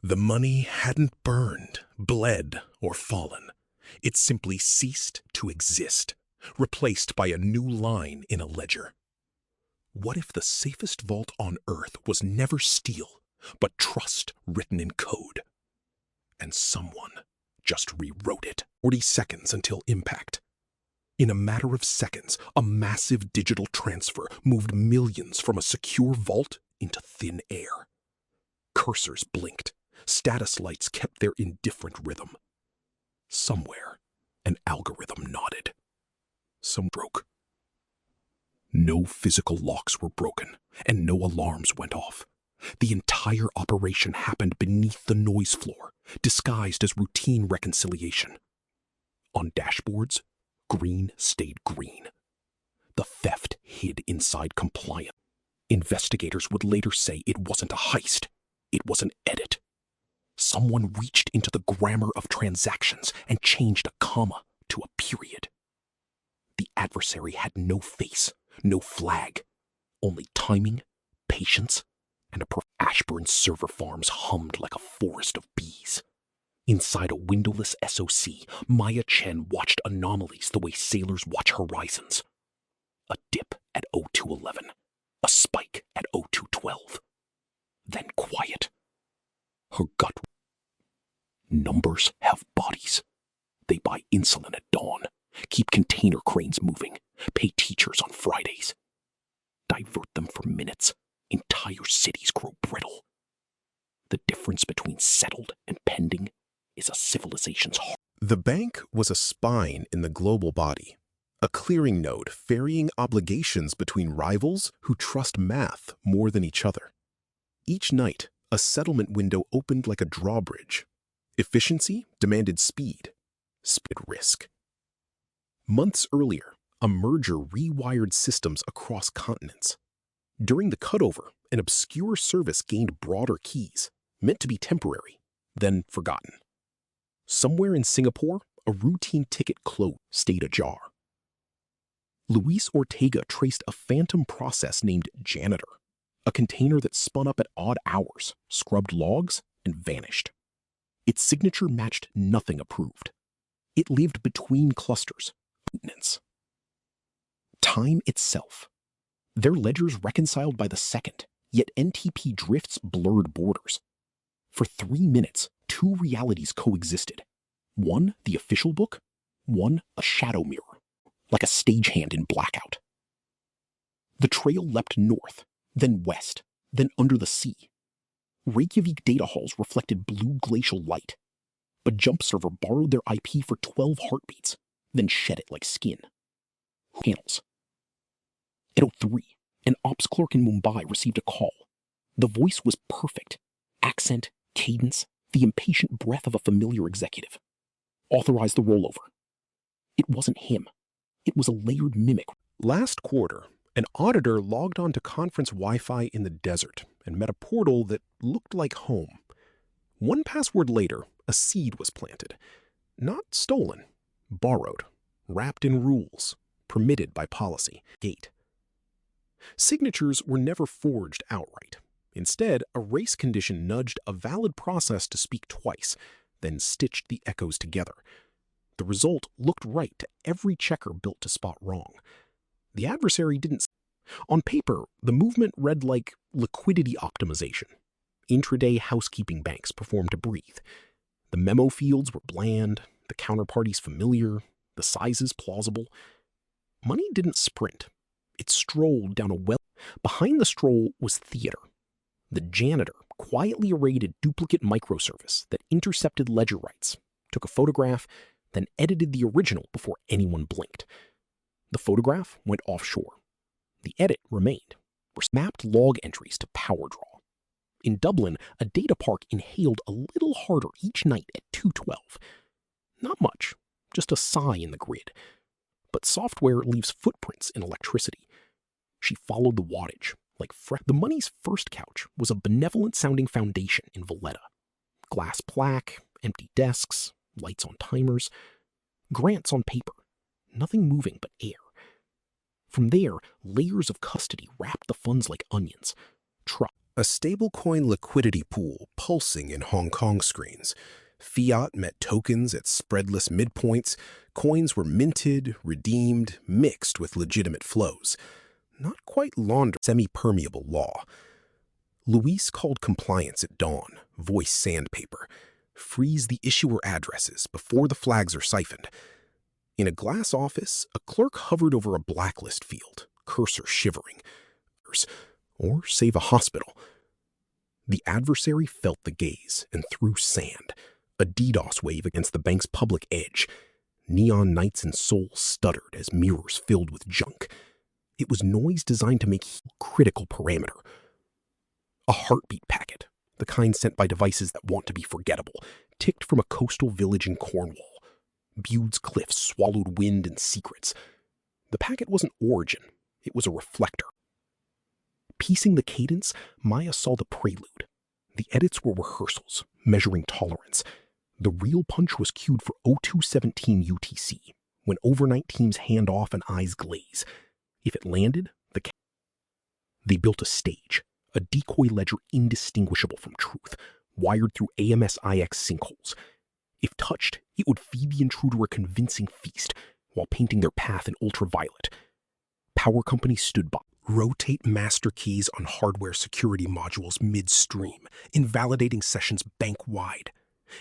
The money hadn't burned, bled, or fallen. It simply ceased to exist, replaced by a new line in a ledger. What if the safest vault on Earth was never steel, but trust written in code? And someone just rewrote it. 40 seconds until impact. In a matter of seconds, a massive digital transfer moved millions from a secure vault into thin air. Cursors blinked. Status lights kept their indifferent rhythm. Somewhere, an algorithm nodded. Some broke. No physical locks were broken, and no alarms went off. The entire operation happened beneath the noise floor, disguised as routine reconciliation. On dashboards, green stayed green. The theft hid inside compliance. Investigators would later say it wasn't a heist, it was an edit. Someone reached into the grammar of transactions and changed a comma to a period. The adversary had no face, no flag, only timing, patience, and Ashburn's server farms hummed like a forest of bees. Inside a windowless SOC, Maya Chen watched anomalies the way sailors watch horizons. A dip at 0211, a spike at 0212, then quiet. Her gut. Numbers have bodies. They buy insulin at dawn, keep container cranes moving, pay teachers on Fridays. Divert them for minutes, entire cities grow brittle. The difference between settled and pending is a civilization's heart. The bank was a spine in the global body, a clearing node ferrying obligations between rivals who trust math more than each other. Each night, a settlement window opened like a drawbridge. Efficiency demanded speed, risk. Months earlier, a merger rewired systems across continents. During the cutover, an obscure service gained broader keys, meant to be temporary, then forgotten. Somewhere in Singapore, a routine ticket closed stayed ajar. Luis Ortega traced a phantom process named Janitor, a container that spun up at odd hours, scrubbed logs, and vanished. Its signature matched nothing approved. It lived between clusters. Maintenance. Time itself. Their ledgers reconciled by the second, yet NTP drifts blurred borders. For 3 minutes, 2 realities coexisted. One, the official book, one, a shadow mirror, like a stagehand in blackout. The trail leapt north, then west, then under the sea. Reykjavik data halls reflected blue glacial light. A jump server borrowed their IP for 12 heartbeats, then shed it like skin. Panels. At 03, an ops clerk in Mumbai received a call. The voice was perfect. Accent, cadence, the impatient breath of a familiar executive. Authorize the rollover. It wasn't him. It was a layered mimic. Last quarter, an auditor logged onto conference Wi-Fi in the desert and met a portal that looked like home. One password later, a seed was planted. Not stolen, borrowed, wrapped in rules, permitted by policy. Gate. Signatures were never forged outright. Instead, a race condition nudged a valid process to speak twice, then stitched the echoes together. The result looked right to every checker built to spot wrong. The adversary didn't. On paper, the movement read like liquidity optimization. Intraday housekeeping banks performed to breathe. The memo fields were bland, the counterparties familiar, the sizes plausible. Money didn't sprint. It strolled down a well. Behind the stroll was theater. The janitor quietly arrayed a duplicate microservice that intercepted ledger writes, took a photograph, then edited the original before anyone blinked. The photograph went offshore. The edit remained. Mapped log entries to PowerDraw. In Dublin, a data park inhaled a little harder each night at 2:12. Not much, just a sigh in the grid. But software leaves footprints in electricity. She followed the wattage. The money's first couch was a benevolent-sounding foundation in Valletta. Glass plaque, empty desks, lights on timers, grants on paper, nothing moving but air. From there, layers of custody wrapped the funds like onions. A stablecoin liquidity pool pulsing in Hong Kong screens. Fiat met tokens at spreadless midpoints. Coins were minted, redeemed, mixed with legitimate flows. Not quite laundered. Semi-permeable law. Luis called compliance at dawn. Voice sandpaper. Freeze the issuer addresses before the flags are siphoned. In a glass office, a clerk hovered over a blacklist field, cursor shivering. Or save a hospital. The adversary felt the gaze and threw sand, a DDoS wave against the bank's public edge. Neon nights and souls stuttered as mirrors filled with junk. It was noise designed to make critical parameter. A heartbeat packet, the kind sent by devices that want to be forgettable, ticked from a coastal village in Cornwall. Bude's cliffs swallowed wind and secrets. The packet wasn't origin, it was a reflector. Piecing the cadence, Maya saw the prelude. The edits were rehearsals, measuring tolerance. The real punch was cued for 0217 UTC, when overnight teams hand off and eyes glaze. If it landed, they built a stage, a decoy ledger indistinguishable from truth, wired through AMS-IX sinkholes. If touched, it would feed the intruder a convincing feast, while painting their path in ultraviolet. Power companies stood by. Rotate master keys on hardware security modules midstream, invalidating sessions bank-wide.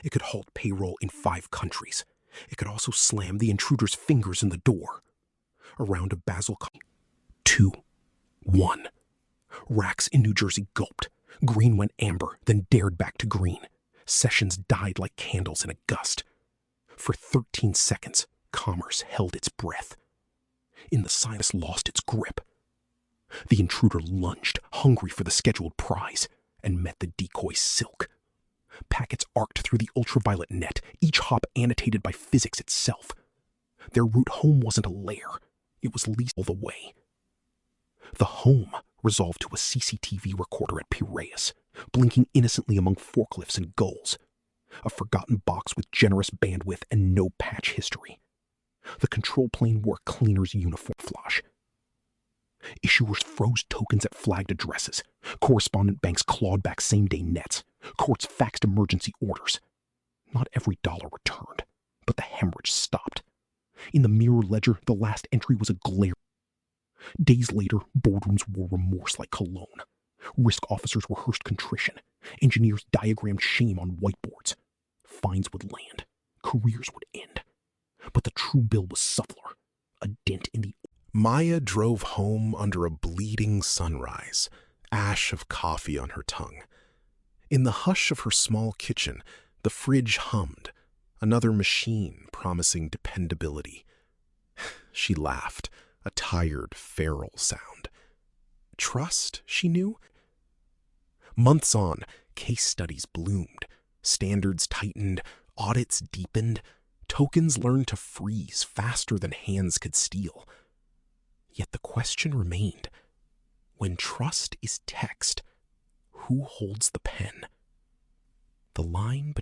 It could halt payroll in 5 countries. It could also slam the intruder's fingers in the door. A round of Basel. 2, 1. Racks in New Jersey gulped. Green went amber, then dared back to green. Sessions died like candles in a gust. For 13 seconds, commerce held its breath. In the silence, lost its grip. The intruder lunged, hungry for the scheduled prize, and met the decoy's silk. Packets arced through the ultraviolet net, each hop annotated by physics itself. Their route home wasn't a lair, it was leased all the way. The home resolved to a CCTV recorder at Piraeus, blinking innocently among forklifts and gulls. A forgotten box with generous bandwidth and no patch history. The control plane wore a cleaner's uniform flash. Issuers froze tokens at flagged addresses. Correspondent banks clawed back same-day nets. Courts faxed emergency orders. Not every dollar returned, but the hemorrhage stopped. In the mirror ledger, the last entry was a glare. Days later, boardrooms wore remorse like cologne. Risk officers rehearsed contrition. Engineers diagrammed shame on whiteboards. Fines would land. Careers would end. But the true bill was subtler. A dent in the... Maya drove home under a bleeding sunrise, ash of coffee on her tongue. In the hush of her small kitchen, the fridge hummed, another machine promising dependability. She laughed, a tired, feral sound. Trust, she knew? Months on, case studies bloomed, standards tightened, audits deepened, tokens learned to freeze faster than hands could steal. Yet the question remained, when trust is text, who holds the pen? The line between